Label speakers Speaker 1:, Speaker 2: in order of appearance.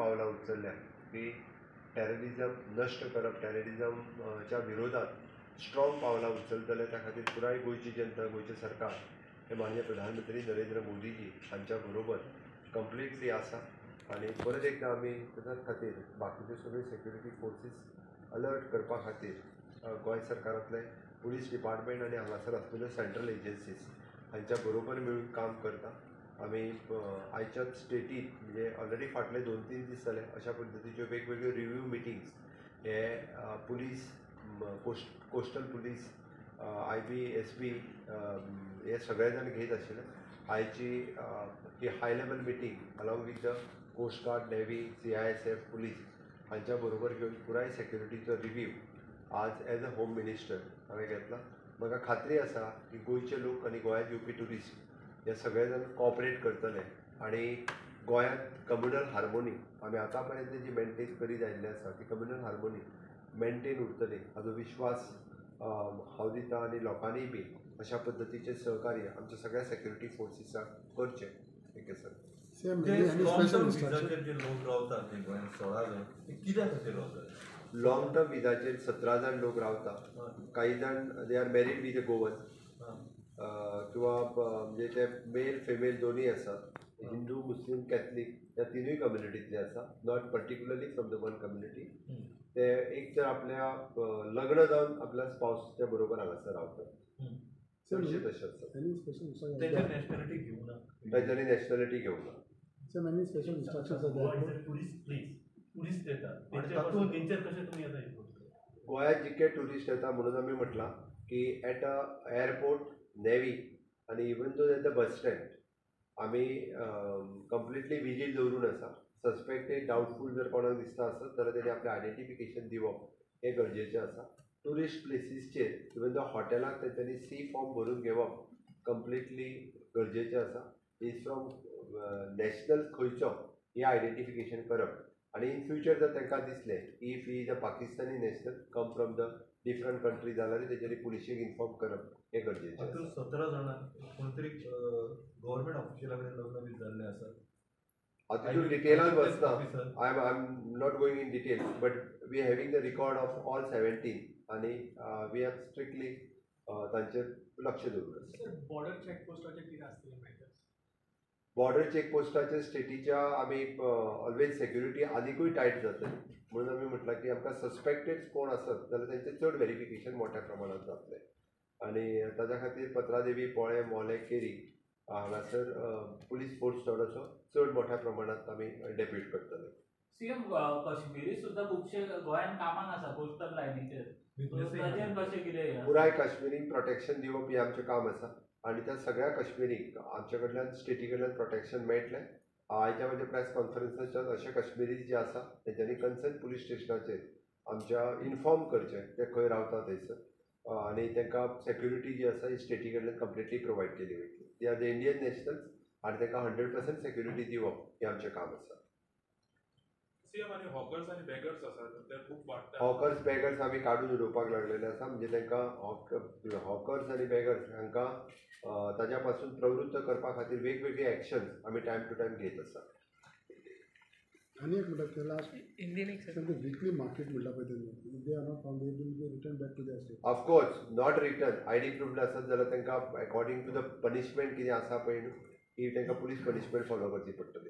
Speaker 1: पावलां उचलल्या की टेररिजम नश्ट करप, टेररिजमच्या विरोधात स्ट्रॉंग पावलां उचलतले त्या खातीर पुराय गोंयची जनता, गोंयचें सरकार हे माननीय प्रधानमंत्री नरेंद्र मोदीजी हांच्या बरोबर कंप्लिटली आसा. आनी परत एकदां आमी त्याच खातीर बाकीचे सगळे सेक्युरिटी फोर्सीस अलर्ट करपा खातीर गोंय सरकारांतले पुलीस डिपार्टमेंट आनी हांगासर आसलेल्यो सेंट्रल एजन्सीज हांच्या बरोबर मेळून काम करता. आमी आयच्याच स्टेटींत म्हणजे ऑलरेडी फाटले 2-3 दीस जाले अशा पद्दतीच्यो वेगवेगळ्यो रिव्यू मिटिंग्स हे police, coastal police, IB, SB हे सगळे जाण घेत आशिल्ले. आयची ही high level meeting along with the coast guard, navy, CISF, police हांच्या बरोबर घेवन पुराय सेक्युरिटीचो रिव्यू आज एज अ होम मिनिस्टर हांवें घेतला. म्हाका खात्री आसा की गोंयचे लोक आनी गोंयांत येवपी ट्युरिस्ट हे सगळे जाण कॉपरेट करतले आनी गोंयांत कम्युनल हार्मोनी आमी आतां पर्यंत जी मेनटेन करीत आयिल्ली आसा ती कम्युनल हार्मोनी मेनटेन उरतली हाजो विश्वास हांव दिता. आनी लोकांनी बी अशा पद्दतीचें सहकार्य आमच्या सगळ्या सेक्युरिटी फोर्सीसाक करचें. Thank you sir. लॉंग टर्म विजाचेर 17 जाण लोक रावतात. काही जाण they are married with a Goan किंवा म्हणजे ते मेल फिमेल दोनूय आसात. हिंदू, मुस्लीम, कॅथलीक ह्या तिनूय कम्युनिटींतले आसा, not particularly from the one community. ते एक तर आपल्या लग्न जावन आपल्या स्पाउसच्या बरोबर हांगासर रावतात. चडशे तशें आसा. तांच्यांनी नॅशनॅलिटी घेवंक ना. गोंयांत जितके ट्युरिस्ट येता म्हणून आमी म्हटलां की एट अ एअरपोर्ट, नेव्ही आनी even though at the bus stand आमी कंप्लिटली विजील दवरून आसा. सस्पेक्टेड, डावटफूल जर कोणाक दिसता आसत जाल्यार तेणी आपलें आयडेंटिफिकेशन दिवप हें गरजेचें आसा. टुरिस्ट प्लेसीसचेर इवन दो हॉटेलाक तेंच्यांनी C फॉर्म भरून घेवप कंप्लिटली गरजेचें आसा. इज फ्रॉम नॅशनल खंयचो हें आयडेंटिफिकेशन करप. आनी इन फ्युचर जर तांकां दिसलें if he is a Pakistani national come from the different country जाल्यार तेजेरी पुलिशेक इन्फॉर्म करप हें गरजेचें आसा.
Speaker 2: 17 जाणां कोणतरी गव्हर्मेंट ऑफिशियला कडेन लग्न बी जाल्लें आसा.
Speaker 1: हांव तितून डिटेलान वचना. I am not going in detail but we having the record of all 17 आनी वी हॅव स्ट्रिक्टली तांचेर लक्ष दवरून आसा.
Speaker 3: बॉर्डर चेकपोस्टाचेर कितें आसतलें माहिती?
Speaker 1: बॉर्डर चेकपोस्टाच्या स्टेटीच्या आमी ऑलवेज सेक्युरिटी आनीकूय टायट जातली म्हणून आमी म्हटलां की आमकां सस्पेक्टेड कोण आसत जाल्यार तेंचें चड व्हेरिफिकेशन मोठ्या प्रमाणांत जातलें. आनी ताच्या खातीर पत्रादेवी, पोळे, मोले, केरी हांगासर पुलीस फोर्स थोडोसो चड मोठ्या प्रमाणांत आमी डेप्यूट करतले.
Speaker 4: CM कश्मीरी सुद्दां खुबशे गोंयांत कामाक आसा कोस्टल लायनीचेर. ताचेर कशें कितें?
Speaker 1: पुराय काश्मीरीक प्रोटेक्शन दिवप हें आमचें काम आसा आनी त्या सगळ्या काश्मीरीक आमचे कडल्यान स्टेटी कडल्यान प्रोटेक्शन मेळटलें. आयच्या म्हणजे प्रेस कॉन्फरन्साच्यान अशे काश्मीरीज जे आसा तेंच्यांनी कन्सर्न पुलीस स्टेशनाचेर आमच्या इन्फॉर्म करचें ते खंय रावता थंयसर आनी तांकां सेक्युरिटी जी आसा ही स्टेटी कडल्यान कंप्लिटली प्रोवायड केली वयतली. ती आर द इंडियन नॅशनल्स आनी तांकां 100% सेक्युरिटी दिवप हें आमचें काम आसा.
Speaker 3: हॉकर्स आनी बॅगर्स आसात ते खूब वाडटा.
Speaker 1: हॉकर्स बॅगर्स आमी काडून उडोवपाक लागलेले आसा. म्हणजे तांकां हॉकर्स आनी बॅगर्स हांकां ताज्या पासून प्रवृत्त करपा खातीर वेगवेगळी एक्शन्स आमी टायम टू टायम घेत आसा.
Speaker 5: आनी एक म्हणटा ते लास्ट विकली मार्केट म्हणटा पळय तेन्ना they are not found they will be return back to their state.
Speaker 1: Of course not return. ID proof आसत जाल्यार तांकां अकॉर्डिंग टू द पनिशमेंट कितें आसा पळय न्हू ती तांकां पुलीस पनिशमेंट फॉलो करची पडटली.